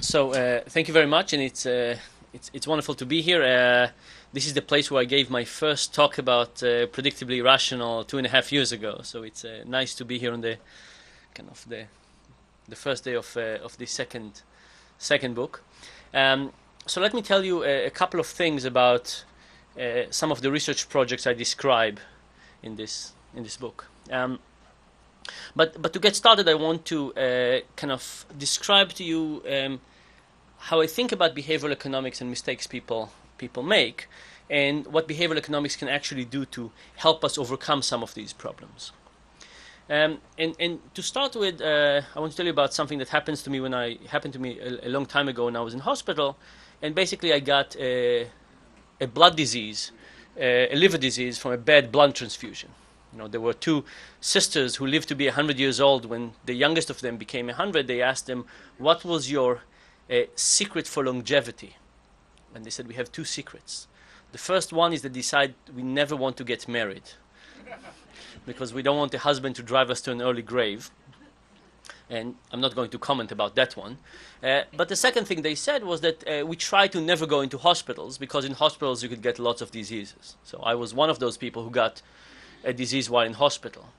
Thank you very much, and it's wonderful to be here. This is the place where I gave my first talk about predictably irrational 2.5 years ago. So it's nice to be here on the kind of the first day of the second book. So let me tell you a couple of things about some of the research projects I describe in this book. But to get started, I want to kind of describe to you how I think about behavioral economics and mistakes people make, and what behavioral economics can actually do to help us overcome some of these problems. And to start with, I want to tell you about something that happened to me a long time ago when I was in hospital, and basically I got a blood disease, a liver disease from a bad blood transfusion. You know, there were two sisters who lived to be 100 years old. When the youngest of them became 100, they asked them, "What was your secret for longevity?" And they said, "We have two secrets. The first one is they decide we never want to get married because we don't want a husband to drive us to an early grave." And I'm not going to comment about that one. But the second thing they said was that we try to never go into hospitals because in hospitals you could get lots of diseases. So I was one of those people who got a disease while in hospital.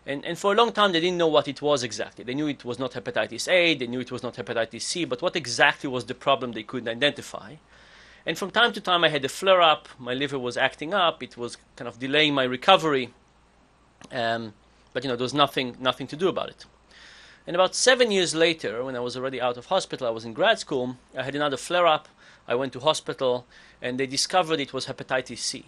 And for a long time they didn't know what it was exactly. They knew it was not hepatitis A, they knew it was not hepatitis C, but what exactly was the problem they couldn't identify. And from time to time I had a flare-up, my liver was acting up, it was kind of delaying my recovery, but there was nothing to do about it. And about 7 years later, when I was already out of hospital, I was in grad school, I had another flare-up, I went to hospital, and they discovered it was hepatitis C.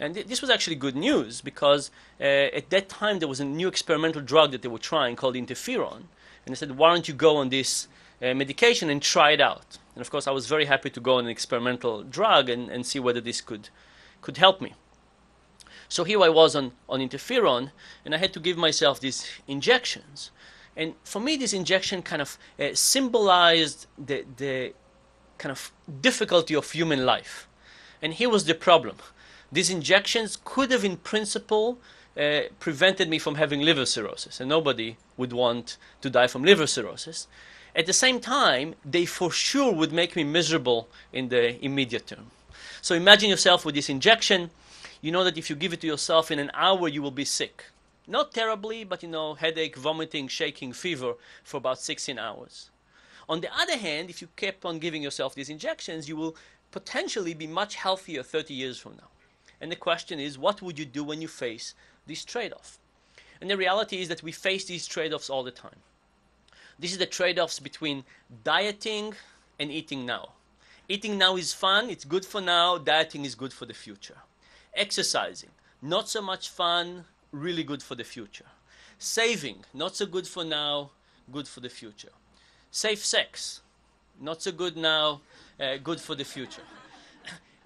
And this was actually good news because at that time there was a new experimental drug that they were trying called interferon. And they said, "Why don't you go on this medication and try it out?" And of course I was very happy to go on an experimental drug and see whether this could help me. So here I was on interferon, and I had to give myself these injections. And for me this injection kind of symbolized the kind of difficulty of human life. And here was the problem. These injections could have, in principle, prevented me from having liver cirrhosis, and nobody would want to die from liver cirrhosis. At the same time, they for sure would make me miserable in the immediate term. So imagine yourself with this injection. You know that if you give it to yourself in an hour, you will be sick. Not terribly, but headache, vomiting, shaking, fever for about 16 hours. On the other hand, if you kept on giving yourself these injections, you will potentially be much healthier 30 years from now. And the question is, what would you do when you face this trade-off? And the reality is that we face these trade-offs all the time. This is the trade-offs between dieting and eating now. Eating now is fun, it's good for now, dieting is good for the future. Exercising, not so much fun, really good for the future. Saving, not so good for now, good for the future. Safe sex, not so good now, good for the future.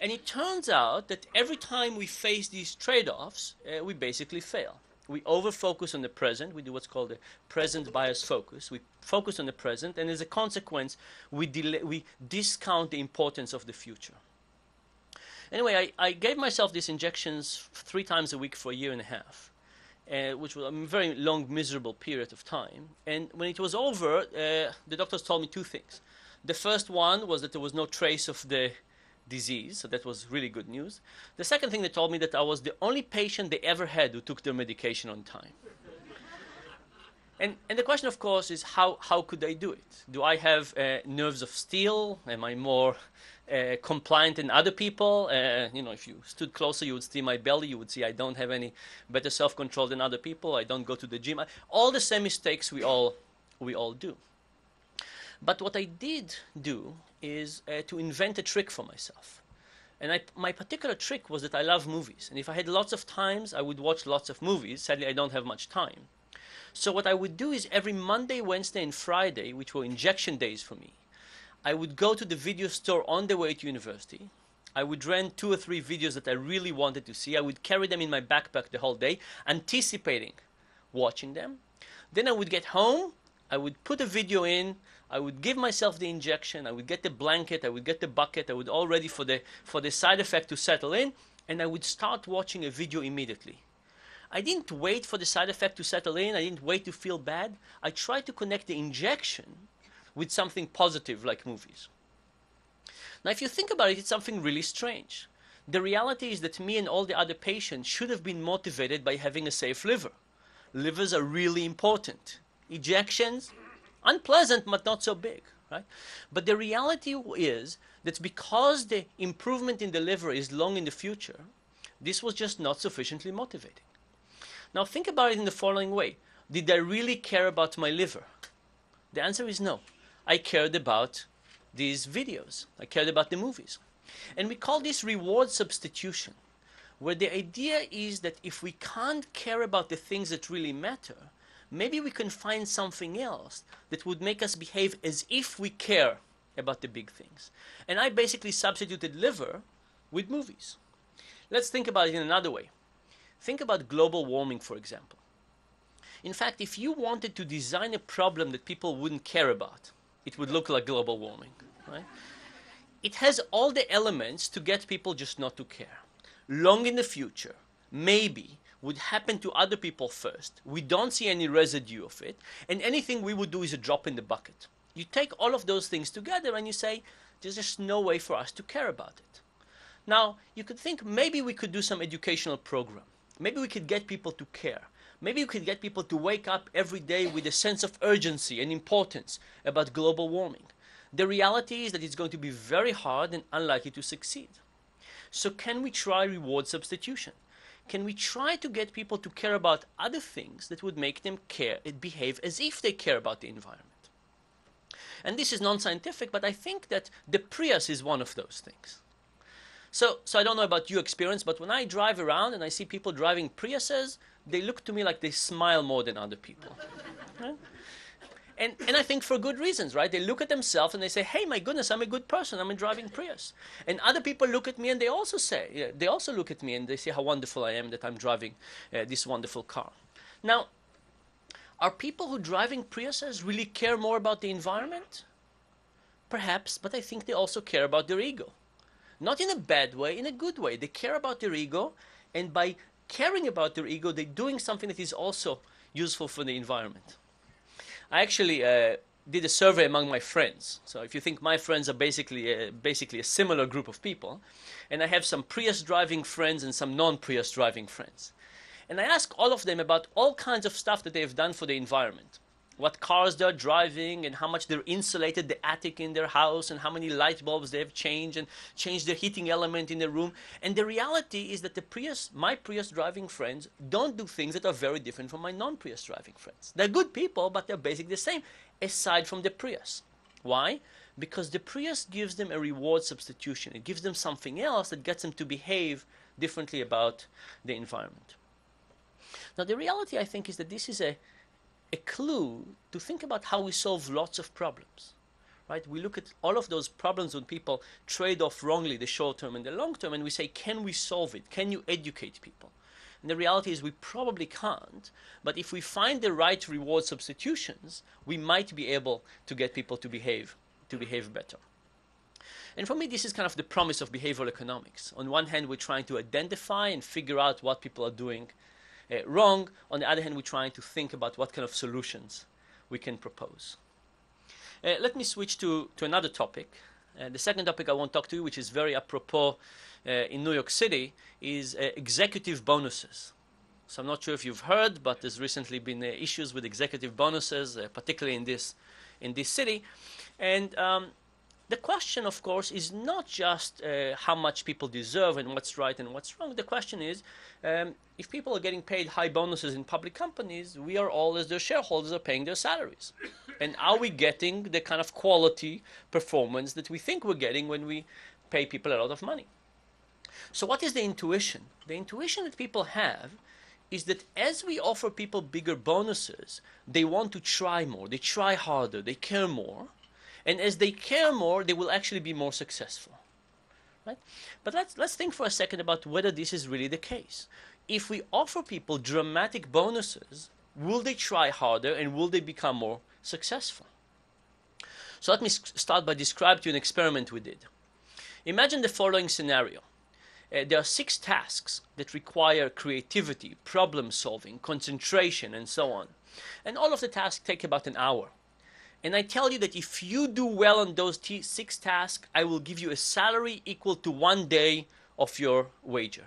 And it turns out that every time we face these trade-offs, we basically fail. We over-focus on the present. We do what's called a present bias focus. We focus on the present, and as a consequence, we discount the importance of the future. Anyway, I gave myself these injections 3 times a week for a year and a half, which was a very long, miserable period of time. And when it was over, the doctors told me 2 things. The first one was that there was no trace of the disease, so that was really good news. The second thing they told me that I was the only patient they ever had who took their medication on time. And the question, of course, is how could I do it? Do I have nerves of steel? Am I more compliant than other people? If you stood closer, you would see my belly. You would see I don't have any better self-control than other people. I don't go to the gym. All the same mistakes we all do. But what I did do is to invent a trick for myself. And my particular trick was that I love movies. And if I had lots of times, I would watch lots of movies. Sadly, I don't have much time. So what I would do is every Monday, Wednesday, and Friday, which were injection days for me, I would go to the video store on the way to university. I would rent 2 or 3 videos that I really wanted to see. I would carry them in my backpack the whole day, anticipating watching them. Then I would get home. I would put a video in, I would give myself the injection, I would get the blanket, I would get the bucket, I would all ready for the side effect to settle in, and I would start watching a video immediately. I didn't wait for the side effect to settle in, I didn't wait to feel bad. I tried to connect the injection with something positive like movies. Now, if you think about it, it's something really strange. The reality is that me and all the other patients should have been motivated by having a safe liver. Livers are really important. Ejections, unpleasant but not so big, right? But the reality is that because the improvement in the liver is long in the future, this was just not sufficiently motivating. Now think about it in the following way. Did I really care about my liver? The answer is no. I cared about these videos. I cared about the movies. And we call this reward substitution, where the idea is that if we can't care about the things that really matter, maybe we can find something else that would make us behave as if we care about the big things. And I basically substituted liver with movies. Let's think about it in another way. Think about global warming, for example. In fact, if you wanted to design a problem that people wouldn't care about, it would look like global warming, right? It has all the elements to get people just not to care. Long in the future, maybe, would happen to other people first. We don't see any residue of it, and anything we would do is a drop in the bucket. You take all of those things together and you say, there's just no way for us to care about it. Now, you could think maybe we could do some educational program. Maybe we could get people to care. Maybe we could get people to wake up every day with a sense of urgency and importance about global warming. The reality is that it's going to be very hard and unlikely to succeed. So can we try reward substitution? Can we try to get people to care about other things that would make them care and behave as if they care about the environment? And this is non-scientific, but I think that the Prius is one of those things. So I don't know about your experience, but when I drive around and I see people driving Priuses, they look to me like they smile more than other people. Right? And I think for good reasons, right? They look at themselves and they say, hey, my goodness, I'm a good person. I'm driving Prius. And other people look at me and they also say, yeah, they also look at me and they say how wonderful I am that I'm driving this wonderful car. Now, are people who are driving Priuses really care more about the environment? Perhaps, but I think they also care about their ego. Not in a bad way, in a good way. They care about their ego, and by caring about their ego, they're doing something that is also useful for the environment. I actually did a survey among my friends. So if you think my friends are basically a similar group of people, and I have some Prius driving friends and some non-Prius driving friends. And I asked all of them about all kinds of stuff that they have done for the environment. What cars they're driving and how much they're insulated the attic in their house and how many light bulbs they have changed and changed the heating element in the room. And the reality is that my Prius driving friends don't do things that are very different from my non-Prius driving friends. They're good people, but they're basically the same, aside from the Prius. Why? Because the Prius gives them a reward substitution. It gives them something else that gets them to behave differently about the environment. Now, the reality, I think, is that this is a clue to think about how we solve lots of problems, right? We look at all of those problems when people trade off wrongly the short term and the long term, and we say, can we solve it? Can you educate people? And the reality is we probably can't, but if we find the right reward substitutions, we might be able to get people to behave better. And for me, this is kind of the promise of behavioral economics. On one hand, we're trying to identify and figure out what people are doing wrong. On the other hand, we're trying to think about what kind of solutions we can propose. Let me switch to another topic. The second topic I want to talk to you, which is very apropos in New York City, is executive bonuses. So I'm not sure if you've heard, but there's recently been issues with executive bonuses, particularly in this city. And the question, of course, is not just how much people deserve and what's right and what's wrong. The question is, if people are getting paid high bonuses in public companies, we are all, as their shareholders, are paying their salaries. And are we getting the kind of quality performance that we think we're getting when we pay people a lot of money? So what is the intuition? The intuition that people have is that as we offer people bigger bonuses, they want to try more, they try harder, they care more. And as they care more, they will actually be more successful, right? But let's think for a second about whether this is really the case. If we offer people dramatic bonuses, will they try harder and will they become more successful? So let me start by describing to you an experiment we did. Imagine the following scenario. There are 6 tasks that require creativity, problem solving, concentration, and so on. And all of the tasks take about an hour. and I tell you that if you do well on those 6 tasks, I will give you a salary equal to 1 day of your wager.